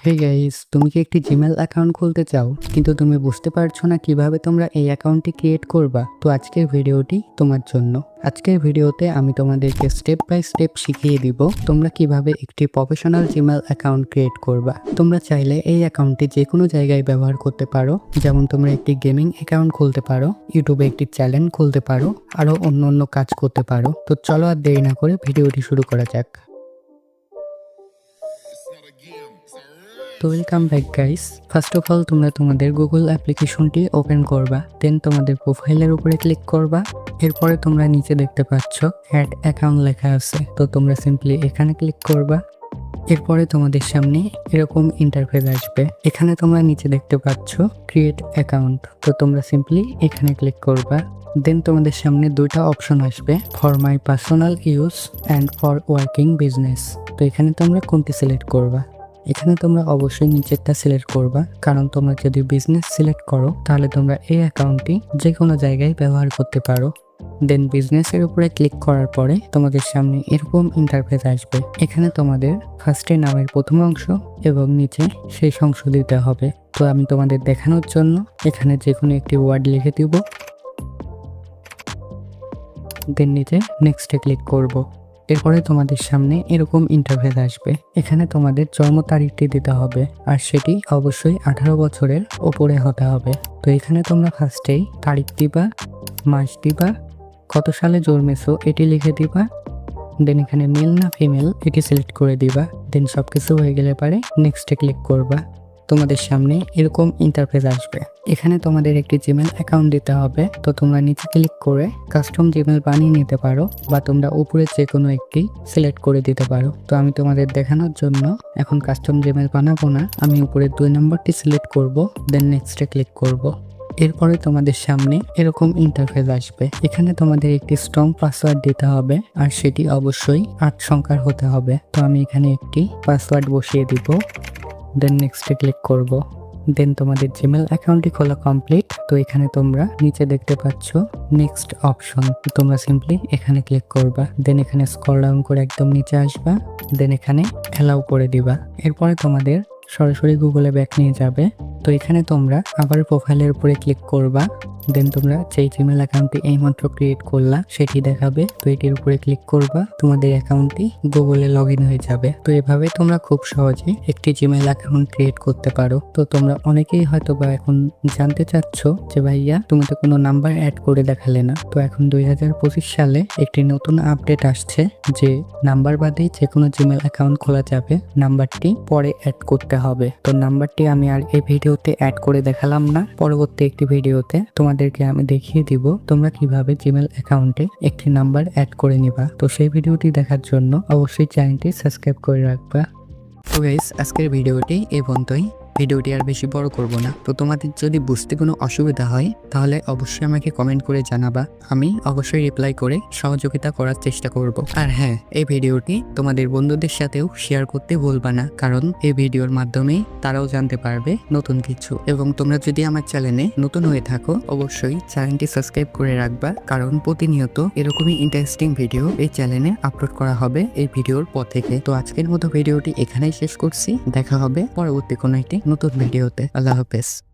Hey guys, তুমি কি একটি জিমেল অ্যাকাউন্ট খুলতে চাও কিন্তু তুমি বুঝতে পারছো না কিভাবে তোমরা এই অ্যাকাউন্টটি ক্রিয়েট করবা? তো আজকের ভিডিওটি তোমার জন্য। আজকের ভিডিওতে আমি তোমাদেরকে স্টেপ বাই স্টেপ শিখিয়ে দিব তোমরা কিভাবে একটি প্রফেশনাল জিমেল অ্যাকাউন্ট ক্রিয়েট করবা। তোমরা চাইলে এই অ্যাকাউন্টটি যে কোনো জায়গায় ব্যবহার করতে পারো, যেমন তোমরা একটি গেমিং অ্যাকাউন্ট খুলতে পারো, ইউটিউবে একটি চ্যানেল খুলতে পারো, আরো অন্য কাজ করতে পারো। তো চলো আর দেরি না করে ভিডিওটি শুরু করা যাক। তো welcome back guys. First of all তোমরা তোমাদের গুগল অ্যাপ্লিকেশনটি ওপেন করবা, দেন তোমাদের প্রোফাইলের উপরে ক্লিক করবা। এরপরে তোমরা নিচে দেখতে পাচ্ছ অ্যাড অ্যাকাউন্ট লেখা আছে, তো তোমরা সিম্পলি এখানে ক্লিক করবা। এরপরে তোমাদের সামনে এরকম ইন্টারফেস আসবে। এখানে তোমরা নিচে দেখতে পাচ্ছ ক্রিয়েট অ্যাকাউন্ট, তো তোমরা সিম্পলি এখানে ক্লিক করবা। দেন তোমাদের সামনে দুইটা অপশন আসবে, for my personal use and for working business. তো এখানে তোমরা কোনটি সিলেক্ট করবা? এখানে তোমরা অবশ্যই নিচেরটা সিলেক্ট করবা, কারণ তোমরা যদি বিজনেস সিলেক্ট করো তাহলে তোমরা এই অ্যাকাউন্টটি যে কোনো জায়গায় ব্যবহার করতে পারো। দেন বিজনেসের উপরে ক্লিক করার পরে তোমাদের সামনে এরকম ইন্টারফেস আসবে। এখানে তোমাদের ফার্স্টে নামের প্রথম অংশ এবং নিচে শেষ অংশ দিতে হবে। তো আমি তোমাদের দেখানোর জন্য এখানে যে কোনো একটি ওয়ার্ড লিখে দিব, দেন নিচে নেক্সটে ক্লিক করব। এরপরে তোমাদের সামনে এরকম ইন্টারফেস আসবে। এখানে তোমাদের জন্ম তারিখটি দিতে হবে, আর সেটি অবশ্যই 18 বছরের ওপরে হতে হবে। তো এখানে তোমরা ফার্স্টেই তারিখ দিবা, মাস দিবা, কত সালে জন্মেছো এটি লিখে দিবা, দেন এখানে মেল না ফিমেল এটি সিলেক্ট করে দিবা। দেন সব কিছু হয়ে গেলে পারে নেক্সটে ক্লিক করবা। তোমাদের সামনে এরকম ইন্টারফেস আসবে। এখানে তোমাদের একটি জিমেল অ্যাকাউন্ট দিতে হবে। তো তোমরা নিচে ক্লিক করে কাস্টম জিমেল বানিয়ে নিতে পারো, বা তোমরা উপরে যে কোনো একটি সিলেক্ট করে দিতে পারো। তো আমি তোমাদের দেখানোর জন্য এখন কাস্টম জিমেল বানাবো না, আমি উপরে 2 নম্বরটি সিলেক্ট করব, দেন নেক্সটে ক্লিক করব। এরপরে তোমাদের সামনে এরকম ইন্টারফেস আসবে। এখানে তোমাদের একটি স্ট্রং পাসওয়ার্ড দিতে হবে, আর সেটি অবশ্যই 8 সংখ্যার হতে হবে। তো আমি এখানে একটি পাসওয়ার্ড বসিয়ে দিব, দেন নেক্সটে ক্লিক করব। দেন তোমাদের জিমেল অ্যাকাউন্টটি খোলা কমপ্লিট। তো এখানে তোমরা নিচে দেখতে পাচ্ছ নেক্সট অপশন, তোমরা সিম্পলি এখানে ক্লিক করবা। দেন এখানে স্ক্রল ডাউন করে একদম নিচে আসবা, দেন এখানে অ্যালাউ করে দিবা। এরপরে তোমাদের সরাসরি গুগলে ব্যাক নিয়ে যাবে। তো এখানে তোমরা আবার প্রোফাইলের উপরে ক্লিক করবা, দেন তোমরা যেই জিমেল অ্যাকাউন্টটি এইমাত্র ক্রিয়েট করলা সেটি দেখাবে। তো এটির উপরে ক্লিক করবা, তোমাদের অ্যাকাউন্টটি গুগলে লগ ইন হয়ে যাবে। তো এভাবে তোমরা খুব সহজে একটি জিমেল অ্যাকাউন্ট ক্রিয়েট করতে পারো। তো তোমরা অনেকেই হয়তো বা এখন জানতে চাচ্ছ যে ভাইয়া তুমি তো কোনো নাম্বার অ্যাড করে দেখালে না। তো এখন 2025 সালে একটি নতুন আপডেট আসছে যে নাম্বার বাদেই যে কোনো জিমেল অ্যাকাউন্ট খোলা যাবে, নাম্বারটি পরে অ্যাড করতে হবে। তো নাম্বারটি আমি আর এই ভিডিওতে অ্যাড করে দেখালাম না, পরবর্তী একটি ভিডিওতে তোমাদেরকে আমি দেখিয়ে দিব তোমরা কিভাবে জিমেল অ্যাকাউন্টে একটি নাম্বার অ্যাড করে নিবা। তো সেই ভিডিওটি দেখার জন্য অবশ্যই চ্যানেলটি সাবস্ক্রাইব করে রাখবা। তো গাইস, আজকের ভিডিওটি এই পর্যন্তই। ভিডিওটি আর বেশি বড় করব না। তো তোমাদের যদি বুঝতে কোনো অসুবিধা হয় তাহলে অবশ্যই আমাকে কমেন্ট করে জানাবা, আমি অবশ্যই রিপ্লাই করে সহযোগিতা করার চেষ্টা করব। আর হ্যাঁ, এই ভিডিওটি তোমাদের বন্ধুদের সাথেও শেয়ার করতে ভুলবা না, কারণ এই ভিডিওর মাধ্যমেই তারাও জানতে পারবে নতুন কিছু। এবং তোমরা যদি আমার চ্যানেলে নতুন হয়ে থাকো অবশ্যই চ্যানেলটি সাবস্ক্রাইব করে রাখবা, কারণ প্রতিনিয়ত এরকমই ইন্টারেস্টিং ভিডিও এই চ্যানেলে আপলোড করা হবে এই ভিডিওর পর থেকে। তো আজকের মতো ভিডিওটি এখানেই শেষ করছি, দেখা হবে পরবর্তী কোনো একটি নতুন ভিডিওতে। আল্লাহ হাফেজ।